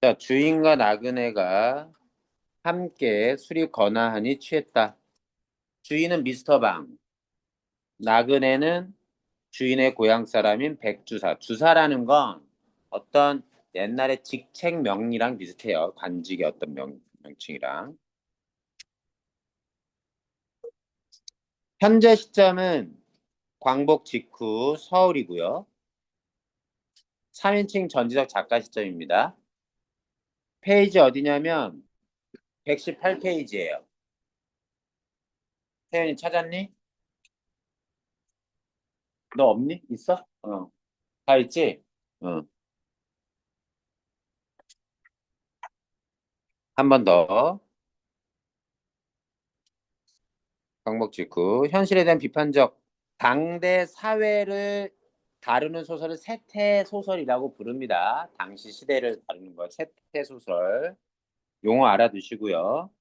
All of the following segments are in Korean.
자, 주인과 나그네가 함께 술이 거나하니 취했다. 주인은 미스터 방, 나그네는 주인의 고향 사람인 백주사. 주사라는 건 어떤 옛날에 직책명이랑 비슷해요. 관직의 어떤 명칭이랑. 현재 시점은 광복 직후 서울이고요. 3인칭 전지적 작가 시점입니다. 페이지 어디냐면 118페이지예요. 태연이 찾았니? 너 없니? 있어? 다 있지? 어. 한 번 더. 광복 직후 현실에 대한 비판적 당대 사회를 다루는 소설을 세태 소설이라고 부릅니다. 당시 시대를 다루는 걸 세태 소설. 용어 알아두시고요.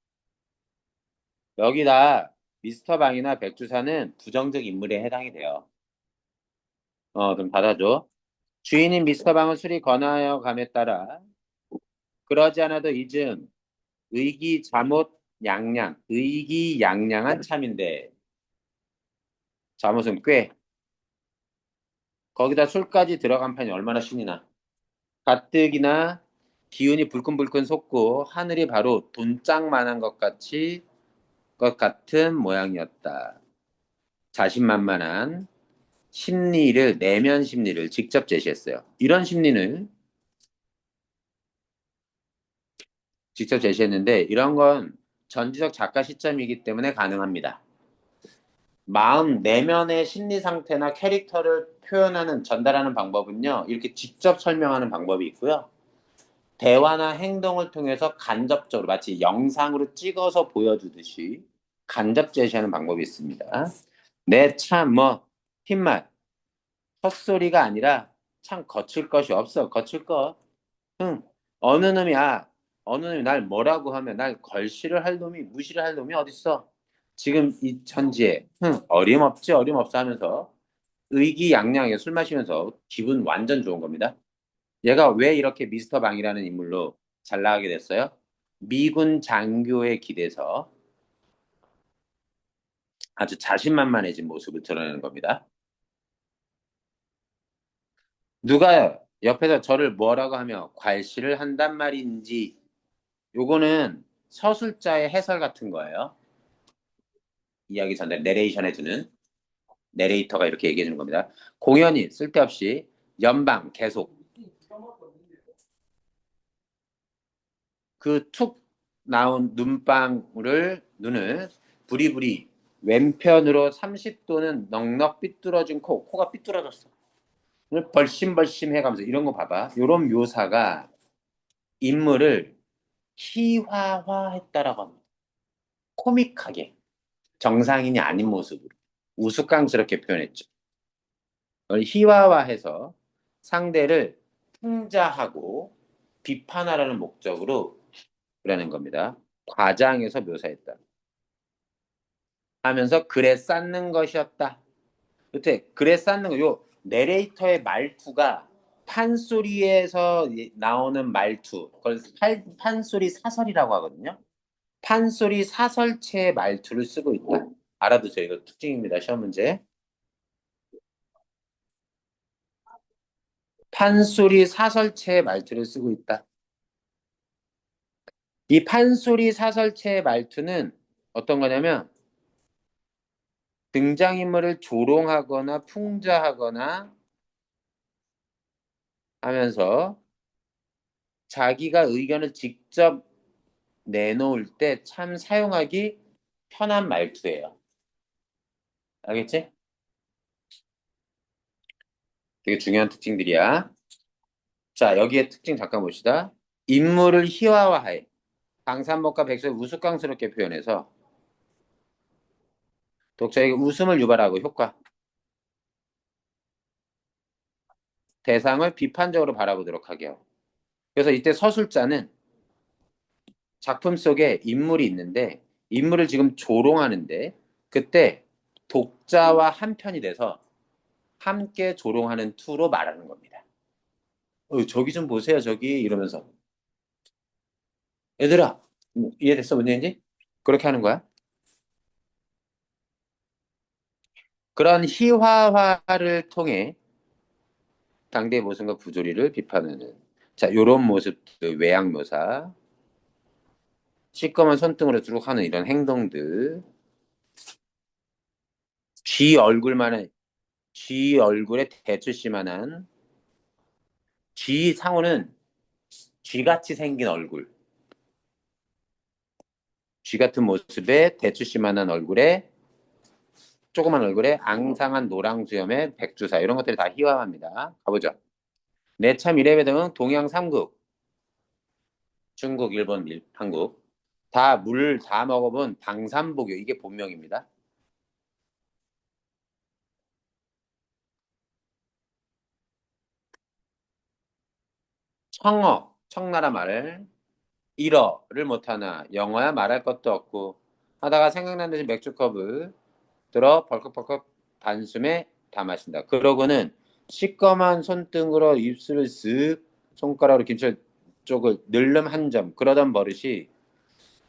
여기다 미스터 방이나 백주사는 부정적 인물에 해당이 돼요. 좀 받아줘. 주인인 미스터 방은 술이 권하여 감에 따라 그러지 않아도 잊은 의기자못 양양 의기양양한 참인데 잠옷은 꽤 거기다 술까지 들어간 판이 얼마나 신이 나. 가뜩이나 기운이 불끈불끈 솟고 하늘이 바로 돈짝만한 것 같은 모양이었다. 자신만만한 내면 심리를 직접 제시했어요. 이런 심리를 직접 제시했는데 이런 건 전지적 작가 시점이기 때문에 가능합니다. 마음 내면의 심리 상태나 캐릭터를 전달하는 방법은요. 이렇게 직접 설명하는 방법이 있고요. 대화나 행동을 통해서 간접적으로 마치 영상으로 찍어서 보여주듯이 간접 제시하는 방법이 있습니다. 내 참 흰말 헛소리가 아니라 참 거칠 것이 없어. 거칠 것. 흥. 어느 놈이 어느 놈이 날 뭐라고 하면 날 걸시를 할 놈이 무시를 할 놈이 어딨어. 지금 이 천지에 어림없지 어림없어 하면서 의기양양하게 술 마시면서 기분 완전 좋은 겁니다. 얘가 왜 이렇게 미스터 방이라는 인물로 잘 나가게 됐어요? 미군 장교에 기대서 아주 자신만만해진 모습을 드러내는 겁니다. 누가 옆에서 저를 뭐라고 하며 괄시를 한단 말인지 요거는 서술자의 해설 같은 거예요. 이야기 전달 내레이션 해주는 내레이터가 이렇게 얘기해 주는 겁니다. 공연히 쓸데없이 연방 계속 그 툭 나온 눈을 부리부리 왼편으로 30도는 넉넉 삐뚤어진 코가 삐뚤어졌어. 벌심벌심 해가면서 이런 거 봐봐. 이런 묘사가 인물을 희화화했다라고 합니다. 코믹하게 정상인이 아닌 모습으로 우스꽝스럽게 표현했죠. 그걸 희화화해서 상대를 풍자하고 비판하라는 목적으로 그러는 겁니다. 과장해서 묘사했다. 하면서 글에 쌓는 것이었다. 여태 글에 쌓는 거, 요 내레이터의 말투가 판소리에서 나오는 말투, 그걸 판소리 사설이라고 하거든요. 판소리 사설체의 말투를 쓰고 있다. 알아두세요. 이거 특징입니다. 시험 문제. 판소리 사설체의 말투를 쓰고 있다. 이 판소리 사설체의 말투는 어떤 거냐면 등장인물을 조롱하거나 풍자하거나 하면서 자기가 의견을 직접 내놓을 때 참 사용하기 편한 말투예요. 알겠지? 되게 중요한 특징들이야. 자, 여기에 특징 잠깐 봅시다. 인물을 희화화해. 강산목과 백설을 우스꽝스럽게 표현해서 독자에게 웃음을 유발하고 효과. 대상을 비판적으로 바라보도록 하게 하고. 그래서 이때 서술자는 작품 속에 인물이 있는데 인물을 지금 조롱하는데 그때 독자와 한편이 돼서 함께 조롱하는 투로 말하는 겁니다. 저기 좀 보세요, 저기 이러면서. 얘들아, 이해됐어? 뭔 얘기인지? 그렇게 하는 거야. 그런 희화화를 통해 당대의 모습과 부조리를 비판하는. 자, 요런 모습들, 외양묘사, 시꺼먼 손등으로 쭉 하는 이런 행동들, 쥐 얼굴만한, 쥐 얼굴에 대추씨만한, 쥐 상호는 쥐같이 생긴 얼굴, 쥐 같은 모습에 대추씨만한 얼굴에, 조그만 얼굴에 앙상한 노랑 수염의 백두사, 이런 것들이 다 희화화입니다. 가보죠. 내참 이래배 등은 동양 삼국, 중국, 일본, 한국, 다 물 다 먹어본 방산복요. 이게 본명입니다. 청어, 청나라 말, 일어를 못하나 영어야 말할 것도 없고 하다가 생각난 듯이 맥주컵을 들어 벌컥벌컥 단숨에 다 마신다. 그러고는 시꺼먼 손등으로 입술을 쓱 손가락으로 김철 쪽을 늘름 한 점. 그러던 버릇이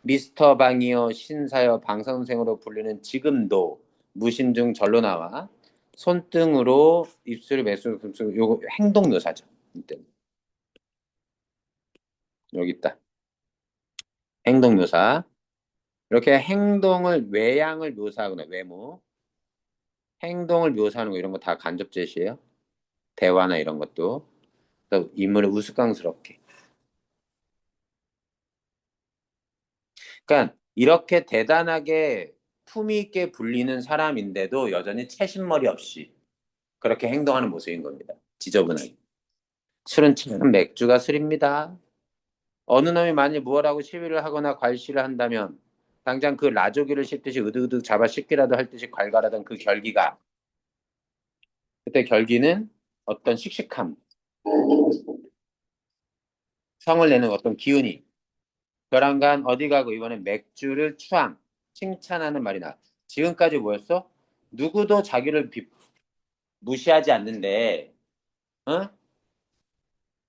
미스터 방이요 신사여 방선생으로 불리는 지금도 무심중 절로 나와 손등으로 입술을 매술 요거 행동 묘사죠. 이때 여기 있다. 행동 묘사. 이렇게 행동을 외양을 묘사하거나 외모, 행동을 묘사하는 거 이런 거 다 간접 제시예요. 대화나 이런 것도 또 인물을 우스꽝스럽게. 그러니까 이렇게 대단하게 품위 있게 불리는 사람인데도 여전히 채신머리 없이 그렇게 행동하는 모습인 겁니다. 지저분하게. 술은 참 맥주가 술입니다. 어느 놈이 만일 무엇하고 시위를 하거나 괄시를 한다면 당장 그 라조기를 씹듯이 으득으득 잡아 씹기라도 할 듯이 괄괄하던 그 결기가 그때 결기는 어떤 씩씩함, 성을 내는 어떤 기운이 벼랑간 어디 가고 이번엔 맥주를 추앙, 칭찬하는 말이나 지금까지 뭐였어? 누구도 자기를 무시하지 않는데 어?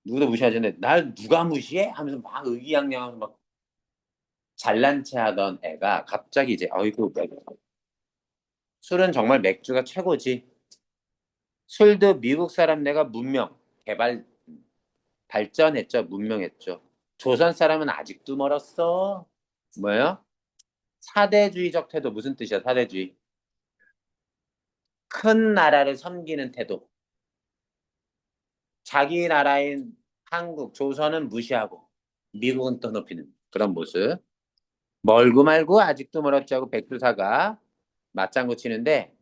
누구도 무시하지 않는데 날 누가 무시해? 하면서 막 의기양양하면서 막 잘난 체 하던 애가 갑자기 이제 어이구 술은 정말 맥주가 최고지. 술도 미국 사람 내가 문명, 개발, 발전했죠. 문명했죠. 조선 사람은 아직도 멀었어. 뭐예요? 사대주의적 태도 무슨 뜻이야? 사대주의. 큰 나라를 섬기는 태도. 자기 나라인 한국, 조선은 무시하고 미국은 또 높이는 그런 모습. 멀고 말고 아직도 멀었지 하고 백두사가 맞장구 치는데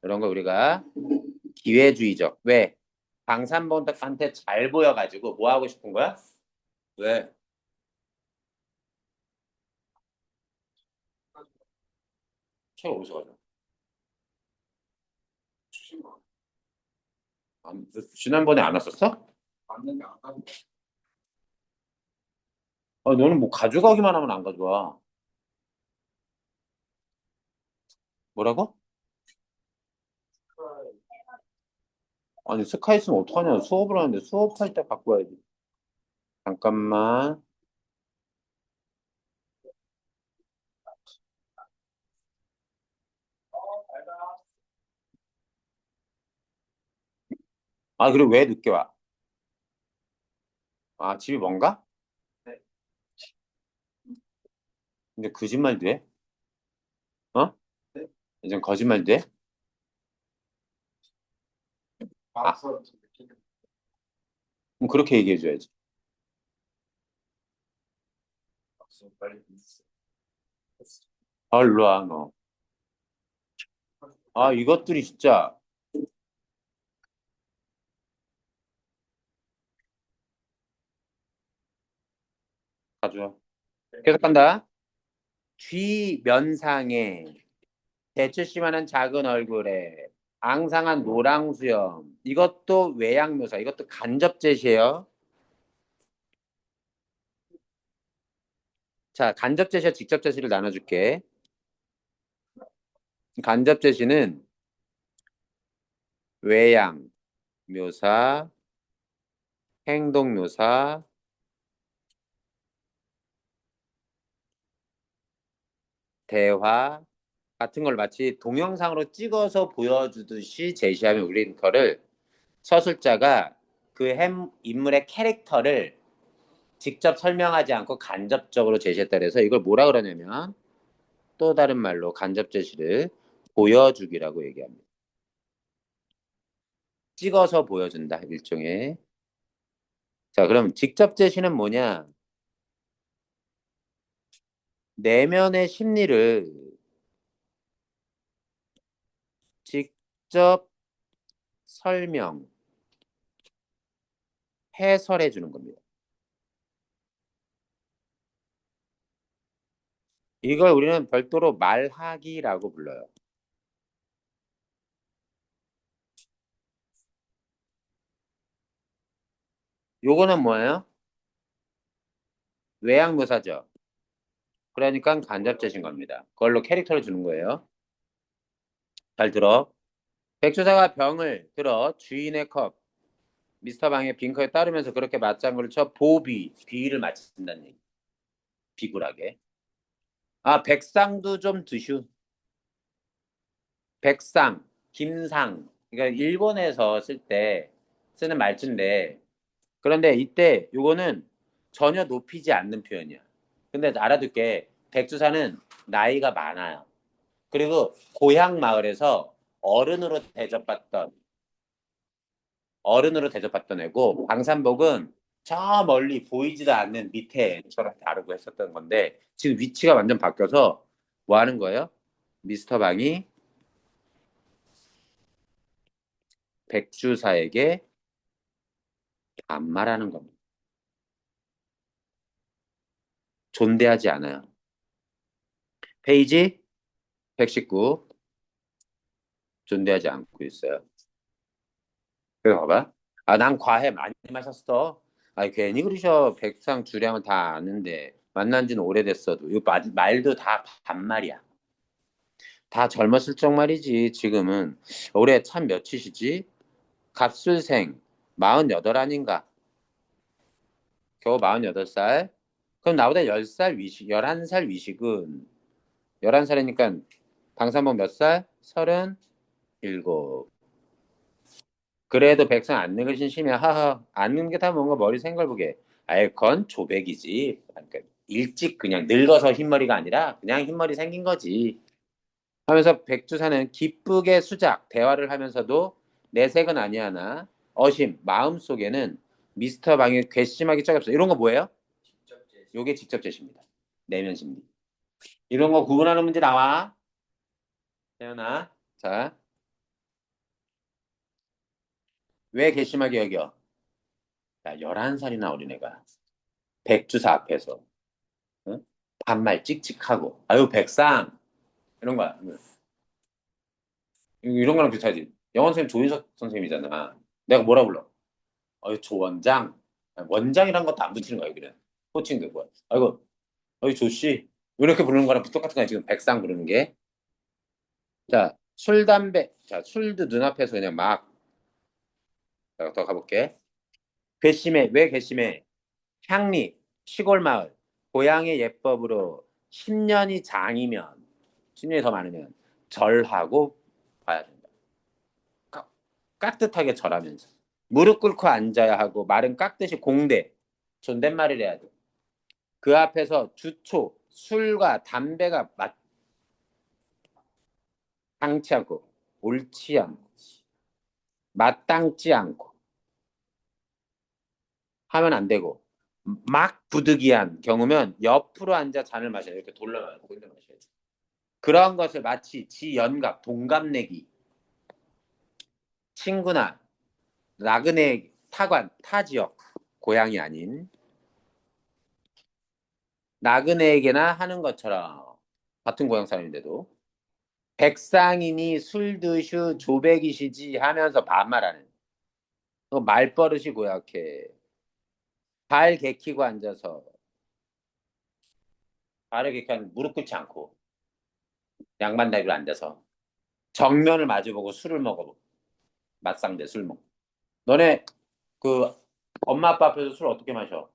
이런 거 우리가 기회주의적. 왜? 방산복한테 잘 보여가지고 뭐 하고 싶은 거야? 왜? 책 어디서 가져? 지난번에 안 왔었어? 아, 너는 뭐 가져가기만 하면 안 가져와. 뭐라고? 아니, 스카 있으면 어떡하냐. 수업을 하는데 수업할 때 갖고 와야지. 잠깐만. 아, 그리고 왜 늦게 와? 아, 집이 먼가? 근데 거짓말도 해? 어? 이젠 거짓말도 해? 아, 그럼 그렇게 얘기해줘야지. 아, 일로 와, 너. 아, 이것들이 진짜 가져와. 계속 간다. 쥐면상에 대추씨만한 작은 얼굴에 앙상한 노랑수염. 이것도 외양묘사. 이것도 간접 제시예요. 자, 간접 제시와 직접 제시를 나눠줄게. 간접 제시는 외양 묘사, 행동 묘사, 대화 같은 걸 마치 동영상으로 찍어서 보여주듯이 제시하면 우리는 그거를 서술자가 그 인물의 캐릭터를 직접 설명하지 않고 간접적으로 제시했다 그래서 이걸 뭐라 그러냐면 또 다른 말로 간접 제시를 보여주기라고 얘기합니다. 찍어서 보여준다, 일종의. 자, 그럼 직접 제시는 뭐냐? 내면의 심리를 직접 설명, 해설해 주는 겁니다. 이걸 우리는 별도로 말하기라고 불러요. 요거는 뭐예요? 외양묘사죠. 그러니까 간접제신 겁니다. 그걸로 캐릭터를 주는 거예요. 잘 들어. 백주사가 병을 들어 주인의 컵, 미스터 방의 빈커에 따르면서 그렇게 맞장구를 쳐 비위를 맞춘다는 얘기. 비굴하게. 아, 백상도 좀 드슈. 백상, 김상. 그러니까 일본에서 쓸 때 쓰는 말투인데 그런데 이때 요거는 전혀 높이지 않는 표현이야. 근데 알아둘게. 백두산은 나이가 많아요. 그리고 고향 마을에서 어른으로 대접받던 어른으로 대접받던 애고 방산복은 저 멀리 보이지도 않는 밑에 애처럼 다루고 했었던 건데 지금 위치가 완전 바뀌어서 뭐 하는 거예요? 미스터 방이 백주사에게 반말하는 겁니다. 존대하지 않아요. 페이지 119 존대하지 않고 있어요. 그래 봐봐. 아, 난 과해 많이 마셨어. 아, 괜히 그러셔. 백상 주량을 다 아는데 만난 지는 오래됐어도. 이 말도 다 반말이야. 다 젊었을 적 말이지. 지금은 올해 참 몇이시지? 갑술생 48 아닌가? 겨우 48살? 그럼 나보다 10살 위식, 11살 위식은 11살이니까 방산복 몇 살? 37. 그래도 백성 안 늙으신 심해. 하하. 안 늙은 게 다 뭔가 머리 생걸보게. 아이, 그건 조백이지. 그러니까 일찍 그냥 늙어서 흰머리가 아니라 그냥 흰머리 생긴 거지. 하면서 백두산은 기쁘게 수작, 대화를 하면서도 내색은 아니하나 어심, 마음속에는 미스터 방의 괘씸하기 짝이 없어. 이런 거 뭐예요? 요게 직접 제시입니다. 내면 심리. 이런 거 구분하는 문제 나와. 태연아. 자, 왜 괘씸하게 여겨? 야, 11살이나 어린애가 백주사 앞에서 응? 반말 찍찍하고 아유 백상 이런 거야. 이런 거랑 비슷하지. 영어 선생님 조인석 선생님이잖아. 내가 뭐라 불러? 어이 조원장. 원장이란 것도 안 붙이는 거야 여기는. 호칭도 뭐야. 아이고 어이 조씨 이렇게 부르는 거랑 똑같은 거야 지금 백상 부르는 게. 자, 술 담배. 자, 술도 눈앞에서 그냥 막. 자, 더 가볼게. 괘씸해. 왜 괘씸해? 향리 시골 마을 고향의 예법으로 10년이 장이면 10년이 더 많으면 절하고 봐야 된다. 깍듯하게 절하면서 무릎 꿇고 앉아야 하고 말은 깍듯이 공대 존댓말을 해야 돼. 그 앞에서 주초 술과 담배가 마땅치 않고 옳지 않고 마땅지 않고 하면 안 되고 막 부득이한 경우면 옆으로 앉아 잔을 마셔야 돼. 이렇게 돌려놔요. 돌려 마셔야 돼. 그런 것을 마치 지연갑 동갑내기 친구나 나그네 타관 타 지역 고향이 아닌 나그네에게나 하는 것처럼 같은 고향 사람인데도 백상인이 술 드슈 조백이시지 하면서 반말하는 그 말버릇이 고약해. 발 개키고 앉아서 발을 개키 하면 무릎 꿇지 않고 양반 다리로 앉아서 정면을 마주보고 술을 먹어. 맞상대 술 먹. 너네 그 엄마 아빠 앞에서 술 어떻게 마셔?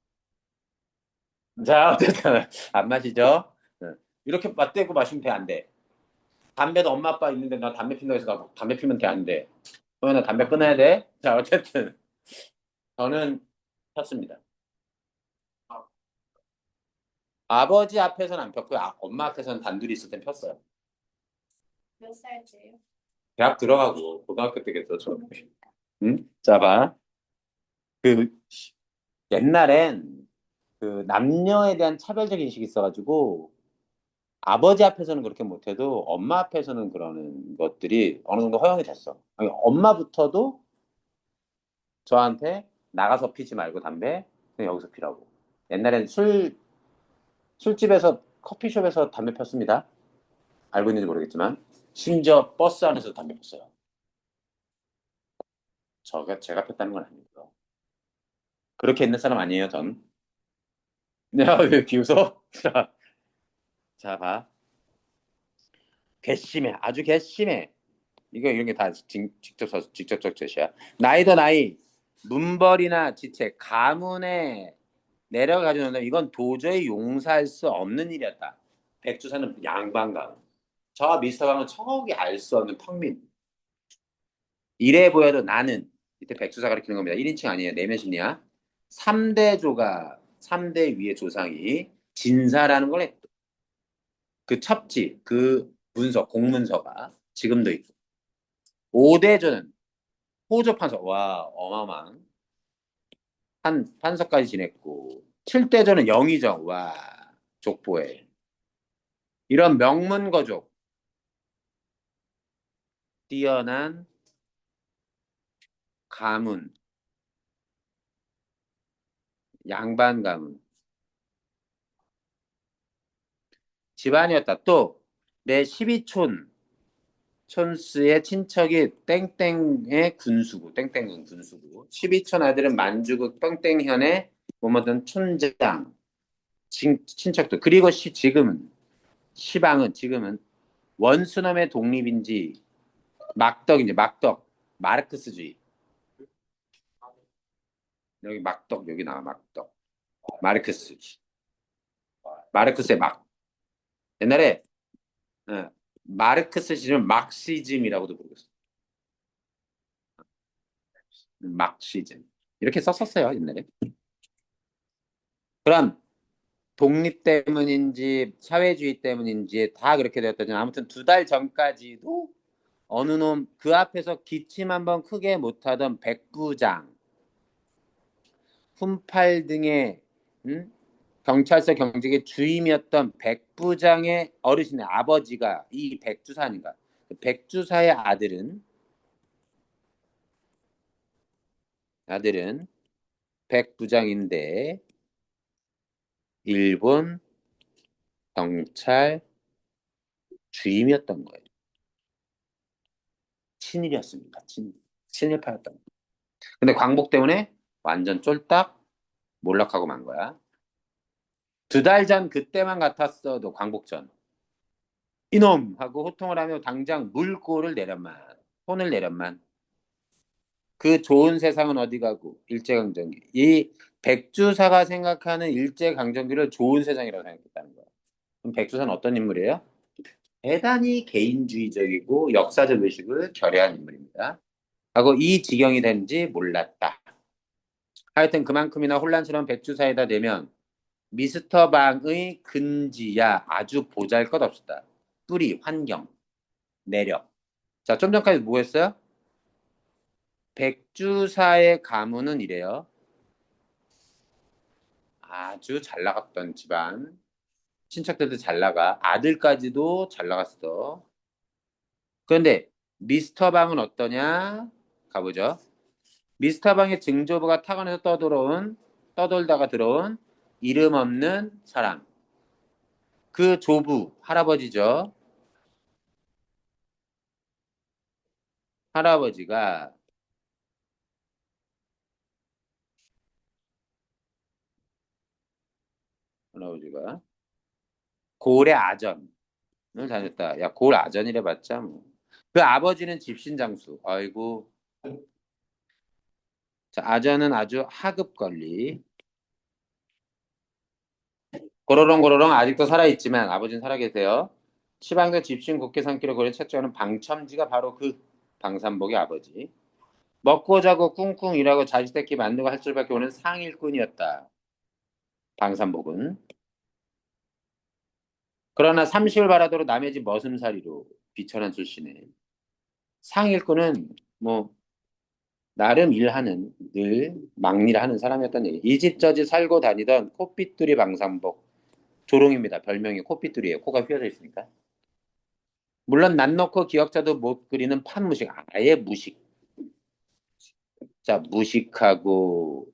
자 어쨌든 안 마시죠? 응. 이렇게 맞대고 마시면 돼, 안 돼? 담배도 엄마 아빠 있는데 나 담배 핀다고 해서 나 담배 피면 돼, 안 돼? 그러면 나 담배 끊어야 돼? 자, 어쨌든 저는 폈습니다. 아버지 앞에서는 안 폈고요. 엄마 앞에서는 단둘이 있을 땐 폈어요. 몇 살째요? 대학 들어가고 고등학교 때겠어, 저. 응? 자, 봐. 그 옛날엔 그 남녀에 대한 차별적 인식이 있어가지고 아버지 앞에서는 그렇게 못해도 엄마 앞에서는 그러는 것들이 어느 정도 허용이 됐어. 아니, 엄마부터도 저한테 나가서 피지 말고 담배 그냥 여기서 피라고. 옛날엔 술집에서 커피숍에서 담배 폈습니다. 알고 있는지 모르겠지만 심지어 버스 안에서 담배 폈어요. 제가 폈다는 건 아니고요. 그렇게 있는 사람 아니에요, 전. 야, 왜 비웃어? 자, 봐. 괘씸해. 아주 괘씸해. 이런 게 다 직접적 제시야. 나이도 나이, 문벌이나 지책, 가문에 내려가지고 논다. 이건 도저히 용서할 수 없는 일이었다. 백두산은 양반가. 저 미스터 강은 청억이 알 수 없는 턱민. 이래 보여도 나는 이때 백두사 가리키는 겁니다. 1인칭 아니에요. 내면심이야. 3대 위의 조상이 진사라는 걸 했고 그 첩지, 그 문서, 공문서가 지금도 있고 5대조는 호조 판서, 와 어마어마한 판서까지 지냈고 7대조는 영의정, 와 족보에 이런 명문거족, 뛰어난 가문, 양반 가문 집안이었다. 또 내 12촌 촌스의 친척이 땡땡의 군수고 땡땡은 군수고 12촌 아들은 만주국 땡땡현의 뭐뭐든 촌장 친척도 그리고 지금은 시방은 지금은 원수놈의 독립인지 막덕인지 막덕 마르크스주의 여기 막덕 여기 나와 막덕 마르크스 마르크스의 막 옛날에 어, 마르크스 시즌 막시즘이라고도 부르겠어 막시즘 이렇게 썼었어요 옛날에 그럼 독립 때문인지 사회주의 때문인지 다 그렇게 되었다지만 아무튼 2달 전까지도 어느 놈 그 앞에서 기침 한번 크게 못하던 백부장 훈팔 등의 경찰서 경직의 주임이었던 백부장의 어르신의 아버지가 이 백주사 아닌가 백주사의 아들은 백부장인데 일본 경찰 주임이었던 거예요. 친일이었습니다. 친일파였던 거예요. 근데 광복 때문에 완전 쫄딱 몰락하고 만 거야. 2달 전 그때만 같았어도 광복 전 이놈 하고 호통을 하며 당장 물꼬를 내련만 손을 내련만 그 좋은 세상은 어디 가고 일제강점기 이 백주사가 생각하는 일제강점기를 좋은 세상이라고 생각했다는 거야. 그럼 백주사는 어떤 인물이에요? 대단히 개인주의적이고 역사적 의식을 결여한 인물입니다. 하고 이 지경이 된지 몰랐다. 하여튼 그만큼이나 혼란스러운 백주사에다 대면 미스터 방의 근지야 아주 보잘것없었다. 뿌리, 환경, 내력. 자, 좀 전까지 뭐 했어요? 백주사의 가문은 이래요. 아주 잘 나갔던 집안. 친척들도 잘 나가. 아들까지도 잘 나갔어. 그런데 미스터 방은 어떠냐? 가보죠. 미스터 방의 증조부가 타건에서 떠돌다가 들어온 이름 없는 사람. 그 조부, 할아버지죠. 할아버지가 할아버지가 고래 아전을 다녔다. 야, 고래 아전이래 봤자 뭐. 그 아버지는 집신장수. 아이고. 자, 아전은 아주 하급 권리. 고로롱고로롱 아직도 살아있지만 아버지는 살아계세요. 시방도 집신 국회 산기로 고려 책정하는 방첨지가 바로 그 방산복의 아버지. 먹고 자고 꿍꿍 일하고 자식 새끼 만들고 할 줄밖에 오는 상일꾼이었다. 방산복은. 그러나 30을 바라도록 남의 집 머슴살이로 비천한 출신에 상일꾼은 뭐 나름 일하는 늘 막일하는 사람이었다는 얘기. 이 집 저 집 살고 다니던 코삐뚜리 방산복 조롱입니다. 별명이 코삐뚜리예요. 코가 휘어져 있으니까. 물론 난 놓고 기억자도 못 그리는 판무식 아예 무식. 자 무식하고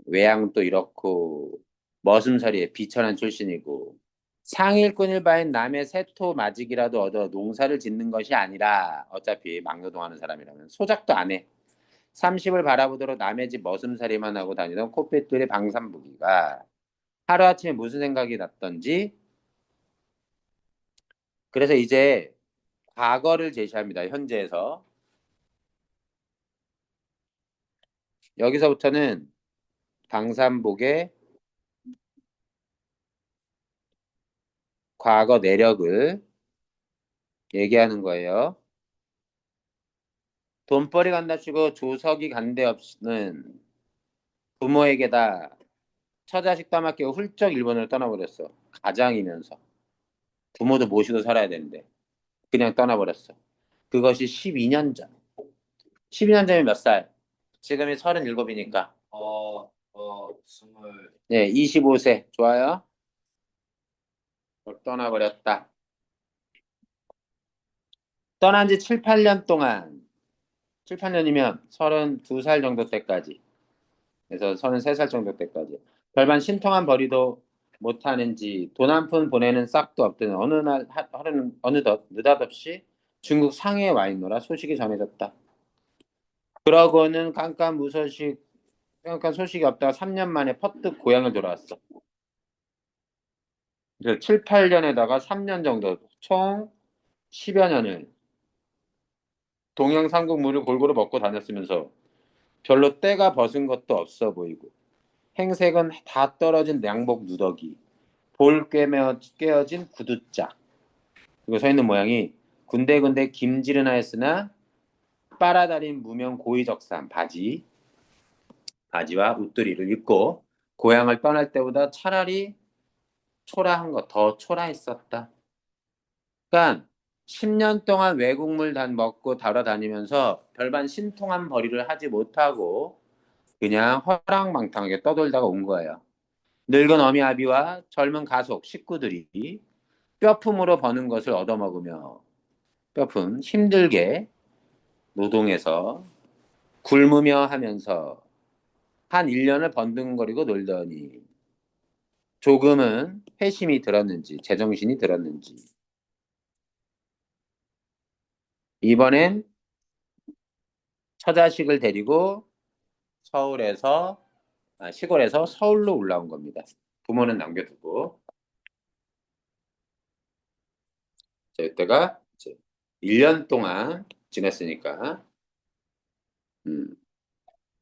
외양도 이렇고 머슴살이에 비천한 출신이고 상일꾼일 바엔 남의 세토 마직이라도 얻어 농사를 짓는 것이 아니라 어차피 막노동하는 사람이라면 소작도 안 해. 30을 바라보도록 남의 집 머슴살이만 하고 다니던 코빼뚜리 방산부기가 하루아침에 무슨 생각이 났던지 그래서 이제 과거를 제시합니다. 현재에서. 여기서부터는 방산복의 과거 내력을 얘기하는 거예요. 돈벌이 간다치고 조석이 간데 없이는 부모에게다 처자식 따먹기고 훌쩍 일본을 떠나버렸어. 가장이면서. 부모도 모시고 살아야 되는데. 그냥 떠나버렸어. 그것이 12년 전. 12년 전이면 몇 살? 지금이 37이니까. 네, 25세. 좋아요. 떠나버렸다. 떠난 지 7, 8년 동안, 7, 8년이면 32살 정도 때까지, 그래서 33살 정도 때까지, 별반 신통한 벌이도 못하는지 돈 한 푼 보내는 싹도 없던 어느 날, 하루는 어느덧 느닷없이 중국 상해에 와 있노라 소식이 전해졌다. 그러고는 깜깜 소식이 없다가 3년 만에 퍼뜩 고향을 돌아왔어. 그래서 7, 8년에다가 3년 정도, 총 10여 년을 동양삼국 물을 골고루 먹고 다녔으면서 별로 때가 벗은 것도 없어 보이고 행색은 다 떨어진 양복 누더기, 깨어진 구두짝. 그리고 서 있는 모양이 군데군데 김지르나 했으나 빨아다린 무명 고위적삼 바지와 웃두리를 입고 고향을 떠날 때보다 차라리 초라한 것 더 초라했었다. 그러니까 10년 동안 외국물 단 먹고 달아다니면서 별반 신통한 벌이를 하지 못하고 그냥 허랑방탕하게 떠돌다가 온 거예요. 늙은 어미 아비와 젊은 가속 식구들이 뼈품으로 버는 것을 얻어먹으며 뼈품 힘들게 노동해서 굶으며 하면서 한 1년을 번둥거리고 놀더니 조금은 회심이 들었는지 제정신이 들었는지 이번엔 처자식을 데리고 서울에서 시골에서 서울로 올라온 겁니다. 부모는 남겨두고 이때가 이제 1년 동안 지냈으니까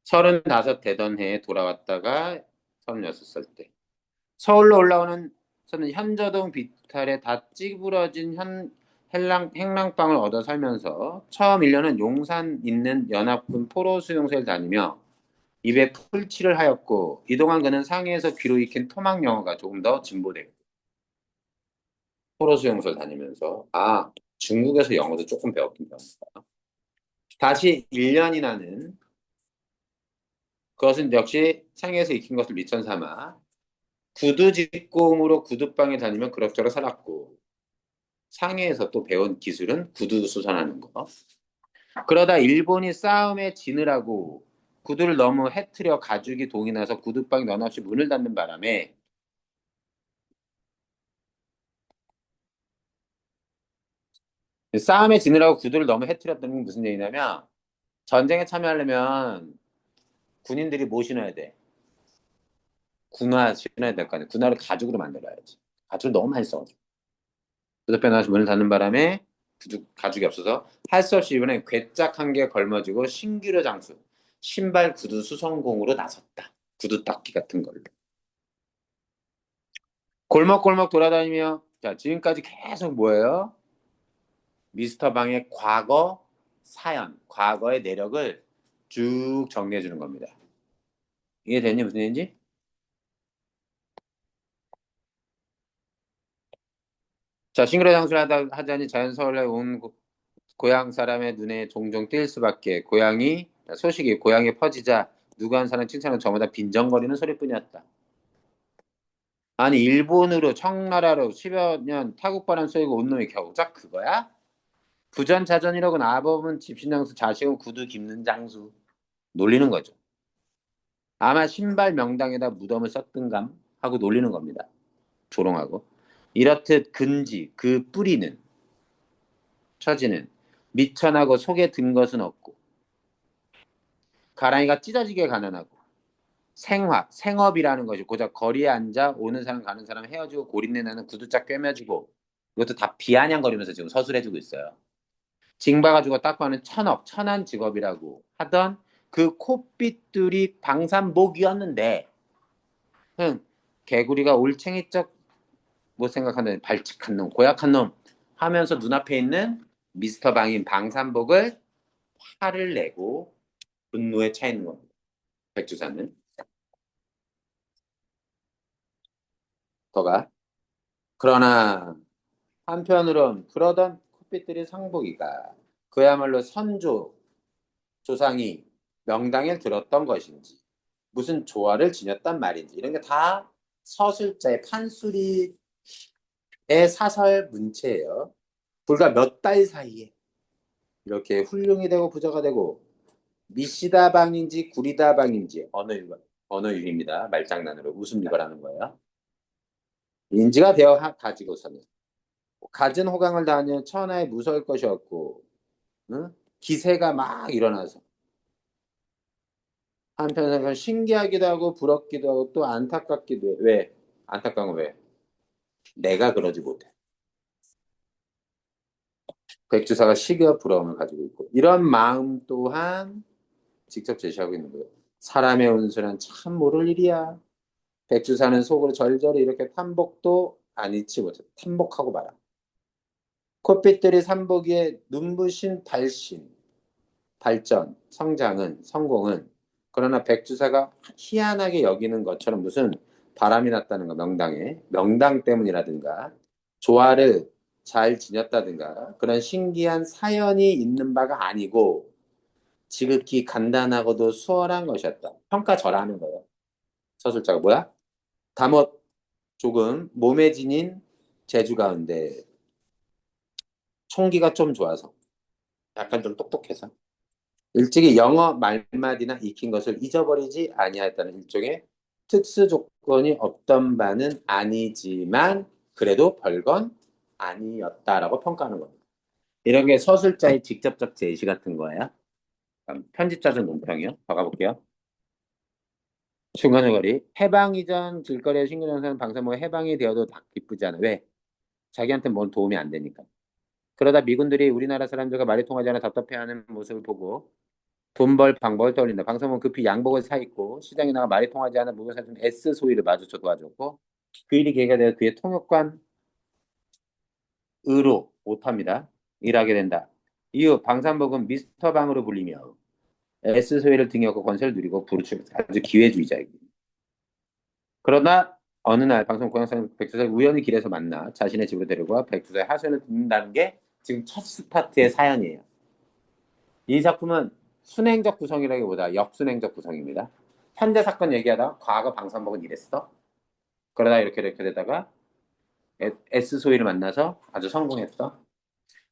35 되던 해에 돌아왔다가 36살 때 서울로 올라오는 저는 현저동 비탈에 다 찌부러진 행랑방을 얻어 살면서 처음 1년은 용산 있는 연합군 포로 수용소를 다니며 입에 풀칠을 하였고 이동안 그는 상해에서 귀로 익힌 토막 영어가 조금 더 진보되고 포로 수용소를 다니면서 중국에서 영어도 조금 배웠긴 배웠다. 다시 1년이라는 그것은 역시 상해에서 익힌 것을 미천 삼아 구두 직공으로 구두방에 다니면 그럭저럭 살았고 상해에서 또 배운 기술은 구두 수선하는 거. 그러다 일본이 싸움에 지느라고 구두를 너무 해트려 가죽이 동이 나서 구두방이 너없이 문을 닫는 바람에 싸움에 지느라고 구두를 너무 해트렸다는 게 무슨 얘기냐면 전쟁에 참여하려면 군인들이 뭐 신어야 돼? 군화 신어야 될 거 아니야. 군화를 가죽으로 만들어야지. 가죽을 너무 많이 써가지고. 구두방에 나와서 문을 닫는 바람에 가죽이 없어서 할 수 없이 이번에 괴짝 한 개 걸머지고 신규로 장수 신발 구두 수성공으로 나섰다. 구두 닦기 같은 걸로. 골목골목 돌아다니며 자 지금까지 계속 뭐예요? 미스터 방의 과거 사연, 과거의 내력을 쭉 정리해 주는 겁니다. 이해됐니 무슨 얘기인지? 자 싱그러 장수를 하자니 자연 서울에 온 고향 사람의 눈에 종종 띌 수밖에 고향이 소식이 고향에 퍼지자 누구 한 사람 칭찬은 저마다 빈정거리는 소리뿐이었다. 아니 일본으로 청나라로 10여 년 타국바람 쏘이고 온 놈이 겨우작 그거야? 부전자전이라고는 아범은 집신장수 자식은 구두 깁는 장수 놀리는 거죠. 아마 신발 명당에다 무덤을 썼든감 하고 놀리는 겁니다. 조롱하고. 이렇듯 근지 그 뿌리는 처지는 미천하고 속에 든 것은 없고 가랑이가 찢어지게 가난하고 생업이라는 것이 고작 거리에 앉아 오는 사람 가는 사람 헤어지고 고린내 나는 구두짝 꿰매지고 이것도 다 비아냥거리면서 지금 서술해주고 있어요. 징박아주고 닦고하는 천한 직업이라고 하던 그 콧빛들이 방산복이었는데 개구리가 올챙이적 못 생각하는 발칙한 놈 고약한 놈 하면서 눈앞에 있는 미스터 방인 방산복을 화를 내고 분노에 차 있는 겁니다. 백주사는 더가 그러나 한편으론 그러던 콧빛들이 상복이가 그야말로 선조 조상이 명당에 들었던 것인지 무슨 조화를 지녔단 말인지 이런 게 다 서술자의 판소리의 사설 문체예요. 불과 몇 달 사이에 이렇게 훌륭이 되고 부자가 되고 미시다방인지 구리다방인지 언어유입니다. 말장난으로 웃음 유발하는 거예요. 인지가 되어 가지고서는 갖은 호강을 다하여 천하에 무서울 것이었고 응? 기세가 막 일어나서 한편으로는 신기하기도 하고 부럽기도 하고 또 안타깝기도 해. 왜? 안타까운 건 왜? 내가 그러지 못해. 백주사가 시기와 부러움을 가지고 있고 이런 마음 또한 직접 제시하고 있는 거예요. 사람의 운수는 참 모를 일이야. 백주사는 속으로 절절히 이렇게 탐복도 안 잊지 못해. 탐복하고 말아. 콧빛들이 삼복이의 눈부신 발전, 성장은, 성공은 그러나 백주사가 희한하게 여기는 것처럼 무슨 바람이 났다는 거, 명당에. 명당 때문이라든가 조화를 잘 지녔다든가 그런 신기한 사연이 있는 바가 아니고 지극히 간단하고도 수월한 것이었다. 평가절하하는 거예요. 서술자가 뭐야? 다못 조금 몸에 지닌 재주 가운데 총기가 좀 좋아서 약간 좀 똑똑해서 일찍이 영어 말맛이나 익힌 것을 잊어버리지 아니하였다는 일종의 특수 조건이 없던 바는 아니지만 그래도 별건 아니었다라고 평가하는 겁니다. 이런 게 서술자의 직접적 제시 같은 거예요. 편집자적 논평이요. 더 가볼게요. 중간중거리 해방 이전 길거리에 신근영사는 방사모가 해방이 되어도 다 기쁘지 않아. 왜? 자기한테 뭔 도움이 안 되니까. 그러다 미군들이 우리나라 사람들과 말이 통하지 않아 답답해하는 모습을 보고 돈 벌 방법을 떠올린다. 방사모는 급히 양복을 사 입고 시장에 나가 말이 통하지 않아 무거운 사람 S 소위를 마주쳐 도와줬고 그 일이 계기가 되어 그의 통역관으로 오탑니다. 일하게 된다. 이후 방산복은 미스터 방으로 불리며 S 소위를 등에 업고 권세를 누리고 부르짖 아주 기회주의자입니다. 그러나 어느 날 방송 고향사람 백두사를 우연히 길에서 만나 자신의 집으로 데려가 백두사의 하소연을 듣는다는 게 지금 첫 스타트의 사연이에요. 이 작품은 순행적 구성이라기보다 역순행적 구성입니다. 현재 사건 얘기하다가 과거 방송복은 이랬어. 그러다 이렇게 되다가 S소위를 만나서 아주 성공했어.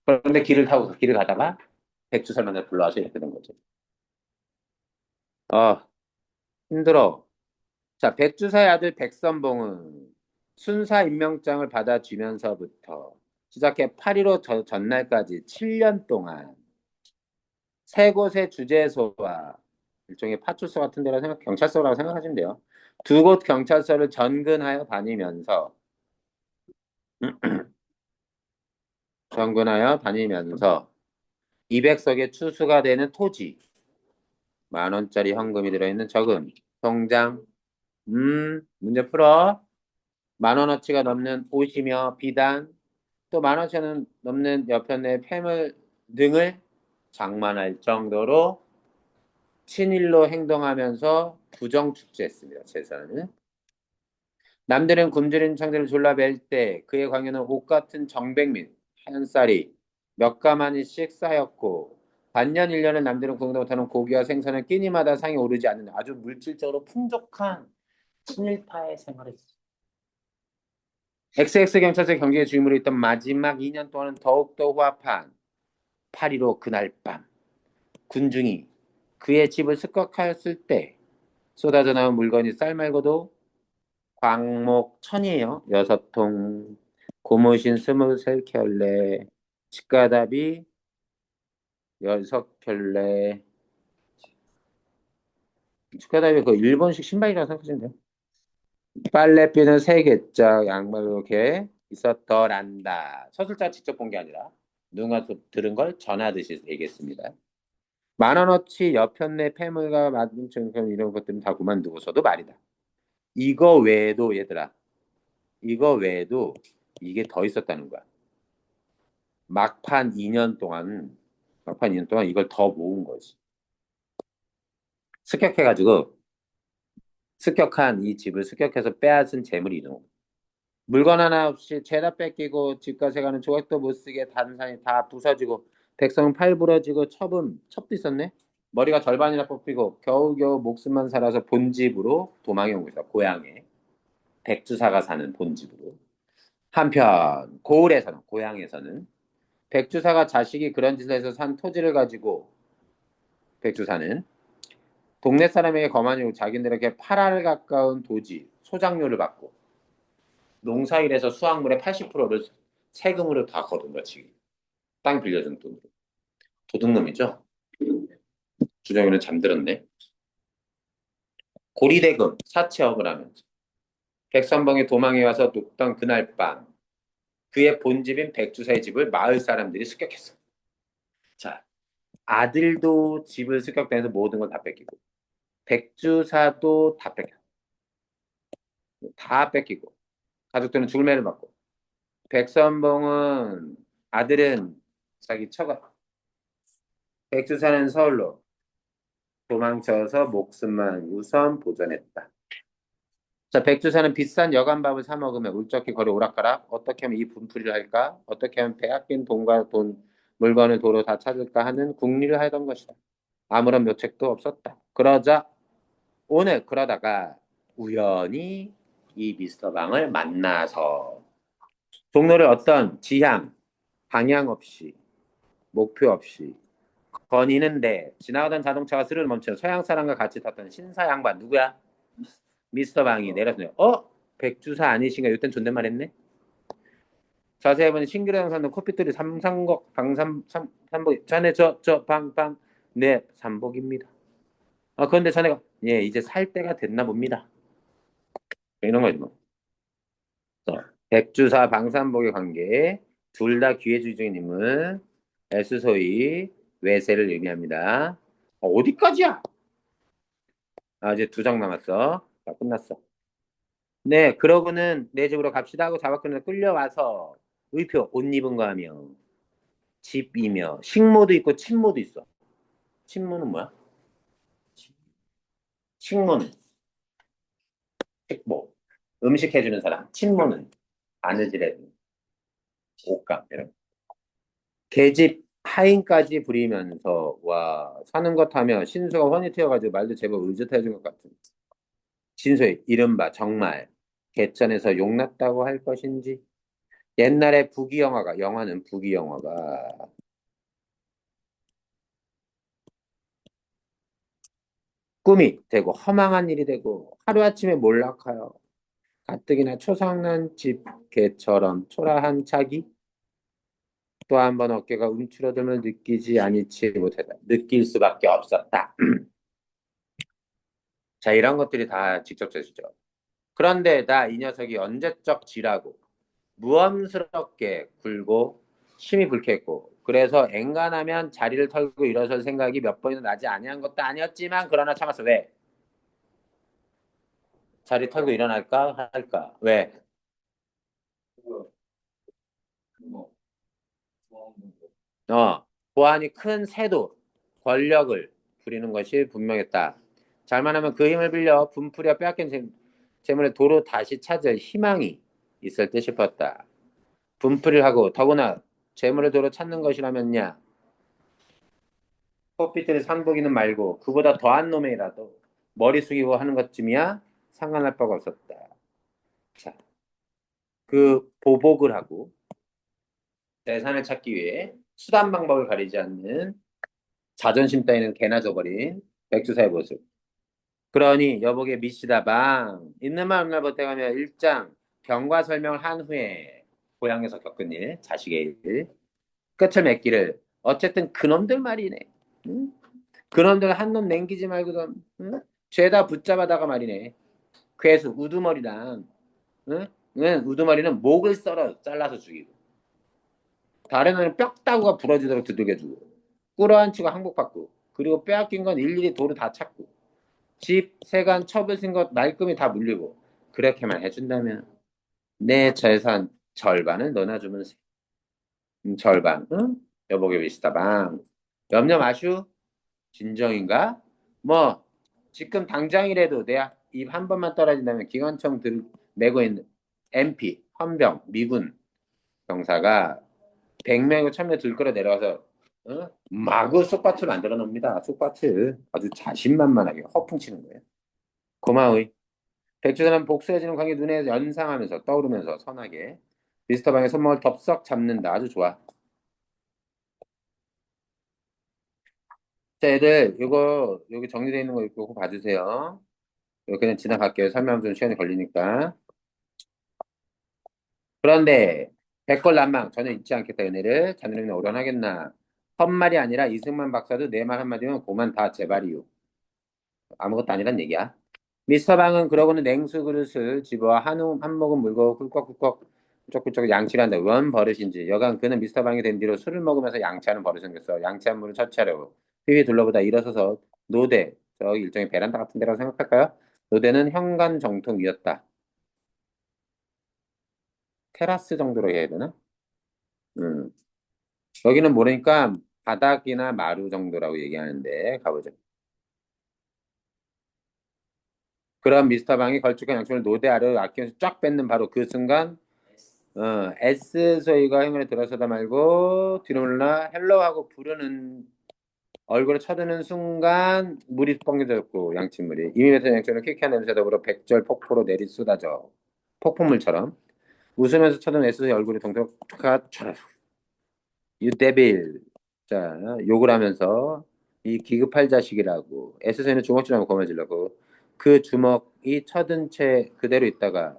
그런데 길을 가다가 백두사를 만나 불러와서 이렇게 된 거죠. 아, 힘들어. 자, 백두사의 아들 백선봉은 순사 임명장을 받아주면서부터 시작해 8.15 전날까지 7년 동안 세 곳의 주재소와 일종의 파출소 같은 데라 경찰서라고 생각하시면 돼요. 두 곳 경찰서를 전근하여 다니면서 200석의 추수가 되는 토지, 10,000원짜리 현금이 들어있는 저금, 통장, 문제 풀어. 만원어치가 넘는 옷이며 비단, 또 만원어치는 넘는 여편의 폐물 등을 장만할 정도로 친일로 행동하면서 부정축제했습니다. 제사는. 남들은 굶주린 창들을 졸라 맬 때 그의 광에는 옷 같은 정백민 한 쌀이 몇 가마니씩 쌓였고 반년 1년은 남들은 구경도 못하는 고기와 생선은 끼니마다 상이 오르지 않는 아주 물질적으로 풍족한 친일파의 생활을 했습니다. XX 경찰서 경기의 주임으로 있던 마지막 2년 동안은 더욱더 후합한 8.15 그날 밤 군중이 그의 집을 습격하였을 때 쏟아져 나온 물건이 쌀 말고도 광목 천이에요. 6통, 고무신 23켤레, 집가답이 6켤레, 집가답이 그 일본식 신발이라고 생각하시면 돼요. 빨래비는 3개짝, 양말 이렇게 있었더란다. 서술자 직접 본 게 아니라 누가 들은 걸 전하듯이 얘기했습니다. 만원어치 여편네 폐물과 만든 이런 것들은 다 그만두고서도 말이다. 이거 외에도 얘들아, 이거 외에도 이게 더 있었다는 거야. 막판 2년 동안 이걸 더 모은 거지. 습격해가지고 습격한 이 집을 습격해서 빼앗은 재물이 이동. 물건 하나 없이 죄다 뺏기고 집값에 가는 조각도 못 쓰게 단산이 다 부서지고 백성은 팔 부러지고 첩도 있었네. 머리가 절반이나 뽑히고 겨우겨우 목숨만 살아서 본집으로 도망이 온 것이다. 고향에 백주사가 사는 본집으로. 한편 고향에서는 백주사가 자식이 그런 짓을 해서 산 토지를 가지고 백주사는 동네 사람에게 거만히 자기들에게 8알 가까운 도지, 소작료를 받고 농사일에서 수확물의 80%를 세금으로 다 거둔 거지. 땅 빌려준 돈으로. 도둑놈이죠. 주정이는 잠들었네. 고리대금, 사채업을 하면서 백선봉이 도망해 와서 눕던 그날 밤 그의 본집인 백주사의 집을 마을 사람들이 습격했어. 자, 아들도 집을 습격당해서 모든 걸 다 뺏기고 백주사도 다 뺏겨. 다 뺏기고 가족들은 죽을 매를 받고 백선봉은 아들은 자기 처가 백주사는 서울로 도망쳐서 목숨만 우선 보존했다. 자, 백주사는 비싼 여간밥을 사 먹으며 울적히 거리 오락가락 어떻게 하면 이 분풀이를 할까? 어떻게 하면 빼앗긴 돈과 물건을 도로 다 찾을까 하는 궁리를 하던 것이다. 아무런 묘책도 없었다. 그러다가 우연히 이 미스터 방을 만나서 종로를 어떤 지향, 방향 없이 목표 없이 거니는데 지나가던 자동차가 스르르 멈춰 서양 사람과 같이 탔던 신사 양반 누구야? 미스터 방이 내렸어요. 백주사 아니신가? 이땐 존댓말 했네. 자세히 보니 신기루 양산도 코피돌이 삼삼곡 삼복 자네 저 방방 네 삼복입니다. 그런데 자네가 예 이제 살 때가 됐나 봅니다. 이런 거지 뭐. 백주사 방산복의 관계 둘 다 기회주의적인 인물 에스소이 외세를 의미합니다. 어디까지야? 이제 2장 남았어. 다 끝났어. 네, 그러고는 내 집으로 갑시다 하고 잡아끌려 끌려와서 의표 옷 입은 거 하며 집이며 식모도 있고 친모도 있어. 친모는 뭐야? 식모는 식모. 음식 해주는 사람. 친모는 바느질해주는 옷감. 이런. 계집 하인까지 부리면서 와 사는 것 하며 신수가 훤히 튀어가지고 말도 제법 의젓해진 것 같은. 진소의 이른바 정말 개천에서 용났다고 할 것인지 옛날에 영화는 부귀영화가 꿈이 되고 허망한 일이 되고 하루아침에 몰락하여 가뜩이나 초상난 집 개처럼 초라한 자기 또 한 번 어깨가 움츠러듦을 느끼지 아니치 못했다. 느낄 수밖에 없었다. 자 이런 것들이 다 직접적이죠. 그런데 나 이 녀석이 언제적 지라고 무엄스럽게 굴고 심히 불쾌했고 그래서 엔간하면 자리를 털고 일어설 생각이 몇 번이나 나지 아니한 것도 아니었지만 그러나 참았어. 왜? 자리 털고 일어날까 할까? 왜? 보안이 큰 세도, 권력을 부리는 것이 분명했다. 잘만 하면 그 힘을 빌려 분풀이와 빼앗긴 재물을 도로 다시 찾을 희망이 있을 듯 싶었다. 분풀이를 하고 더구나 재물을 도로 찾는 것이라면야 코피트를 상복이는 말고 그보다 더한 놈이라도 머리 숙이고 하는 것쯤이야 상관할 바가 없었다. 자, 그 보복을 하고 재산을 찾기 위해 수단 방법을 가리지 않는 자존심 따위는 개나 져버린 백주사의 모습. 그러니 여보게 미시다 방 있는 말 없는 말 보태가며 일장 병과 설명을 한 후에 고향에서 겪은 일, 자식의 일, 끝을 맺기를 어쨌든 그놈들 말이네. 응? 그놈들 한 놈 남기지 말고도 응? 죄다 붙잡아다가 말이네. 괴수 우두머리랑 응? 응? 우두머리는 목을 썰어 잘라서 죽이고 다른 애는 뼈다구가 부러지도록 두들겨주고 끌어안치고 항복받고 그리고 빼앗긴 건 일일이 도로 다 찾고 집, 세간, 처분 쓴것 말끔히 다 물리고 그렇게만 해준다면 내 재산 절반을 너나 주면 절반 응? 여보게 계시다방 염려 마슈 진정인가? 뭐 지금 당장이라도 내 입 한 번만 떨어진다면 기관총 메고 있는 MP, 헌병, 미군 병사가 100명이고 1000명 들끓어 내려와서 마구 쑥밭을 만들어 놓습니다. 쑥밭을 아주 자신만만하게 허풍치는 거예요. 고마워요. 백주사는 복수해지는 광기 눈에 연상하면서 떠오르면서 선하게 미스터 방의 손목을 덥석 잡는다. 아주 좋아. 자, 애들 이거 여기 정리되어 있는 거 있고 봐주세요. 이거 그냥 지나갈게요. 설명하면 좀 시간이 걸리니까. 그런데 백골난망 전혀 잊지 않겠다 은혜를 자네는 오련하겠나. 헛말이 아니라 이승만 박사도 내 말 한마디면 고만 다 제발이요. 아무것도 아니란 얘기야. 미스터 방은 그러고는 냉수 그릇을 집어 한 모금 물고 꿀꺽꿀꺽 꿀쩍꿀쩍 양치를 한다. 원 버릇인지. 여간 그는 미스터 방이 된 뒤로 술을 먹으면서 양치하는 버릇이 생겼어. 양치한 물을 처치하려고. 휘휘 둘러보다 일어서서 노대, 저 일종의 베란다 같은 데라고 생각할까요? 노대는 현관 정통 위였다. 테라스 정도로 해야 되나? 음. 여기는 모르니까 바닥이나 마루 정도라고 얘기하는데 가보자. 그런 미스터 방이 걸쭉한 양쪽을 노대 아래로 아끼면서 쫙 뺏는 바로 그 순간 S 소리가 행운에 들어서다 말고 뒤로 물러나 헬로 하고 부르는 얼굴에 쳐드는 순간 물이 뻥겨졌고 양치물이 이미 뱉은 양쪽으로 퀴퀴한 냄새 더불어 백절 폭포로 내리 쏟아져 폭풍물처럼 웃으면서 쳐드는 S의 얼굴이 동태가 촤르 유 데빌 자 욕을 하면서 이 기급할 자식이라고 S소리는 주먹질하면 고마질라고 그 주먹이 쳐든 채 그대로 있다가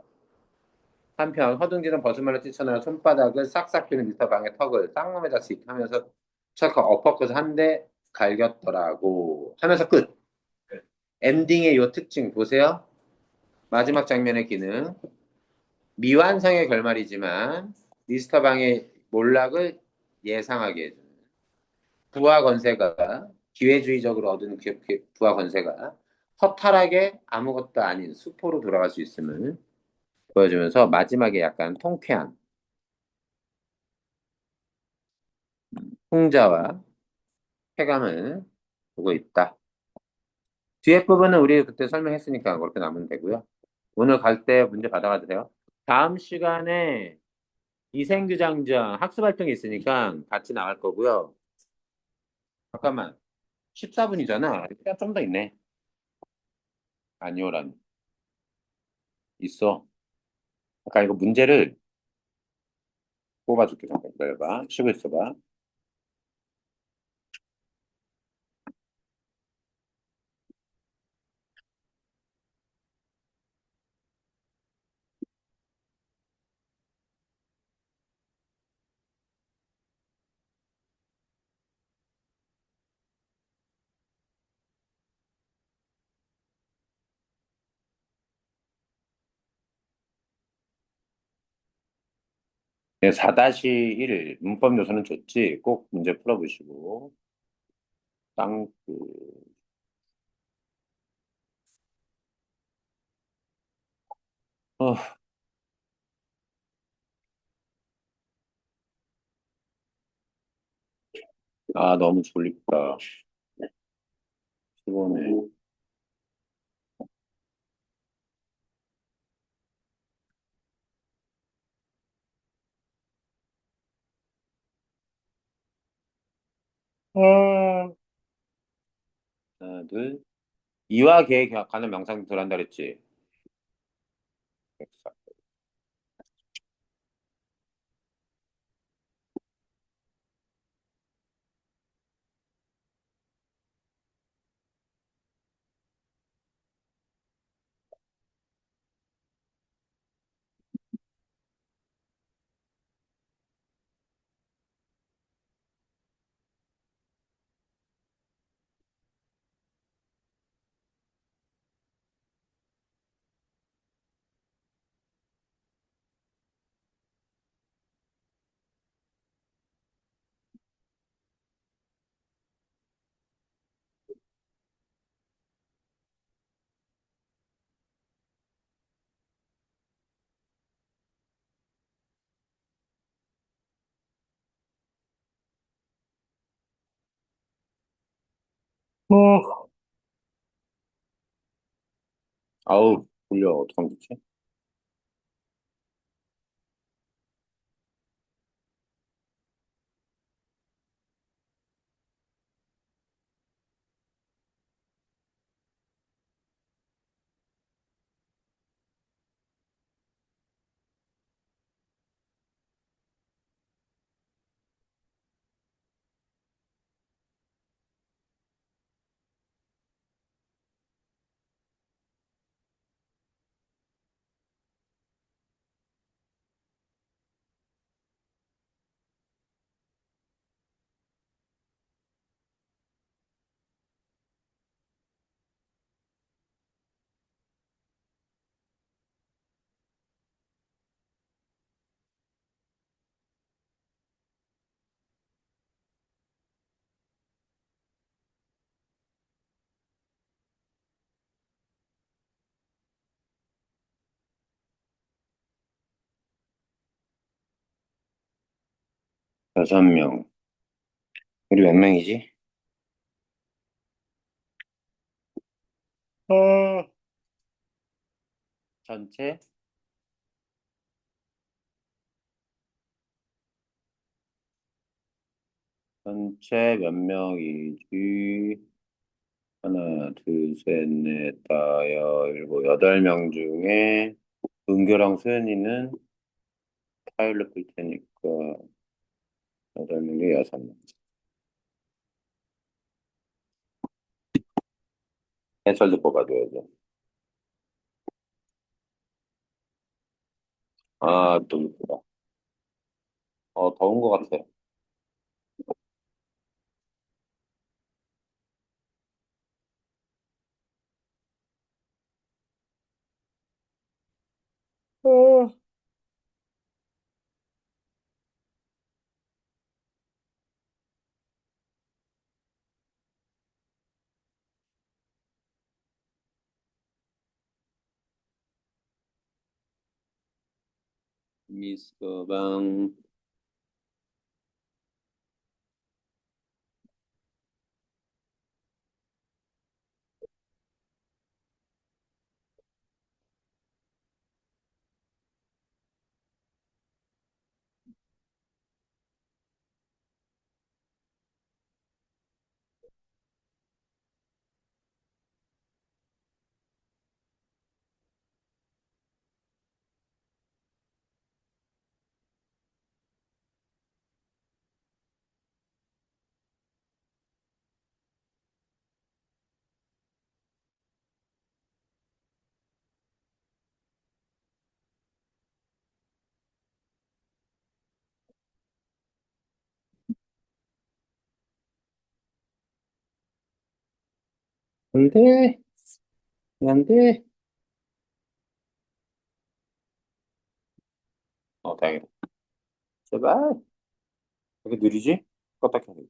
한편 허둥지는 버스말로 뛰쳐나와 손바닥을 싹싹 비는 미스터 방의 턱을 쌍놈의 자식 하면서 척 엎어컷을 한 대 갈겼더라고 하면서 끝. 엔딩의 요 특징 보세요. 마지막 장면의 기능. 미완성의 결말이지만 미스터 방의 몰락을 예상하게 해주는 부하 건세가 기회주의적으로 얻은 부하 건세가 허탈하게 아무것도 아닌 수포로 돌아갈 수 있음을 보여주면서 마지막에 약간 통쾌한 풍자와 쾌감을 보고 있다. 뒤에 부분은 우리 그때 설명했으니까 그렇게 나오면 되고요. 오늘 갈 때 문제 받아가도 돼요. 다음 시간에 이생규장전 학습 활동이 있으니까 같이 나갈 거고요. 잠깐만, 14분이잖아. 시간 좀 더 있네. 아니오란 있어. 아까 이거 문제를 뽑아줄게. 잠깐 기다려봐. 쉬고 있어봐. 네, 4-1 문법 요소는 좋지. 꼭 문제 풀어보시고. 땅, 어, 아, 너무 졸립다. 피곤해. 아, 하나, 둘. 이와 개에 가는 명상 들어간다 그랬지? 어. 아우, 졸려. 어떡하면 좋지? 여섯 명. 우리 몇 명이지? 어. 전체? 전체 몇 명이지? 하나, 둘, 셋, 넷, 다, 일곱, 여덟 명 중에 은교랑 수현이는 파일럿 볼 테니까 여덟 명에 여섯 명. 해설도 뽑아줘야죠. 아, 또 이쁘다. 더운 것 같아. 어. 미스터방. 안 돼. 안 돼. 다행이다. 제발. 왜 이렇게 느리지? 껐다 켜야 돼.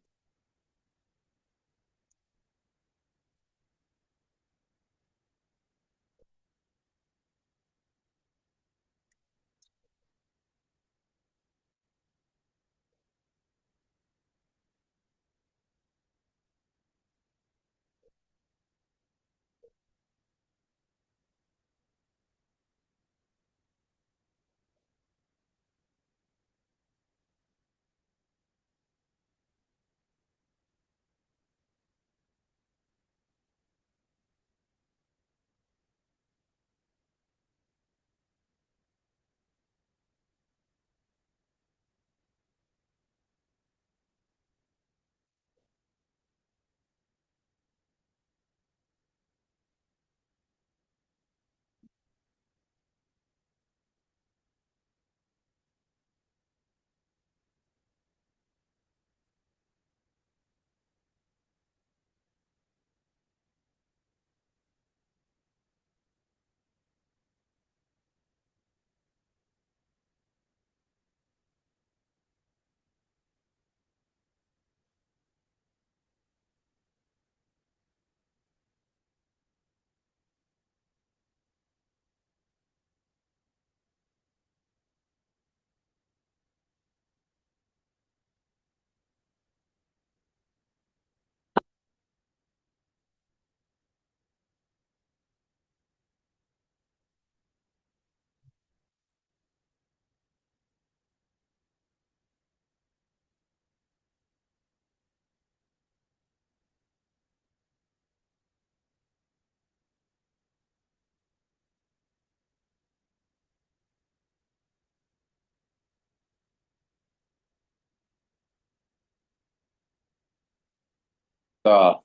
자,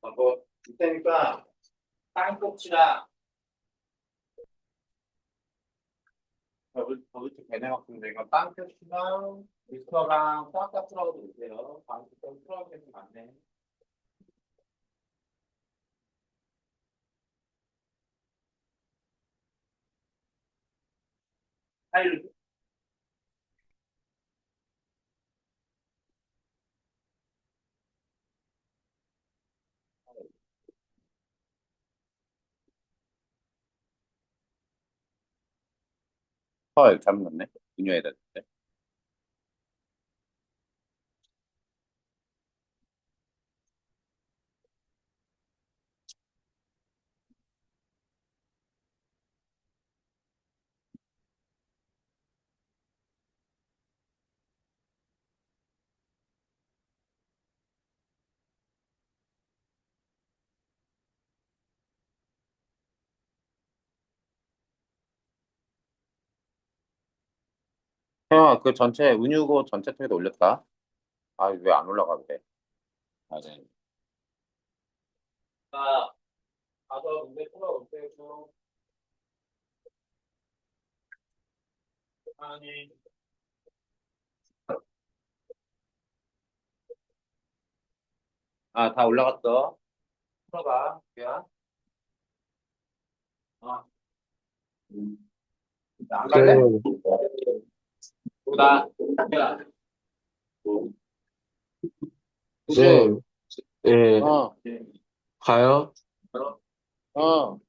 뭐, 이때니까 땅콩치랑 더블트 배내 같은데 이거 땅콩치랑 미스터랑 싹다 풀어도 되세요. 방금 좀 풀어도 되는 게 많네. 파일 헐 잘못 넣네. 분유에다 넣었대. 형아 그 전체 은유고 전체 통에도 올렸다. 아 왜 안 올라가 그래? 맞아. 아 가서 문제 풀어올게요. 아니 아 다 올라갔어. 풀어봐. 야. 어. 안 갈래? 네, 나. 야. 우주. 네, 예, 어. 가요? 어.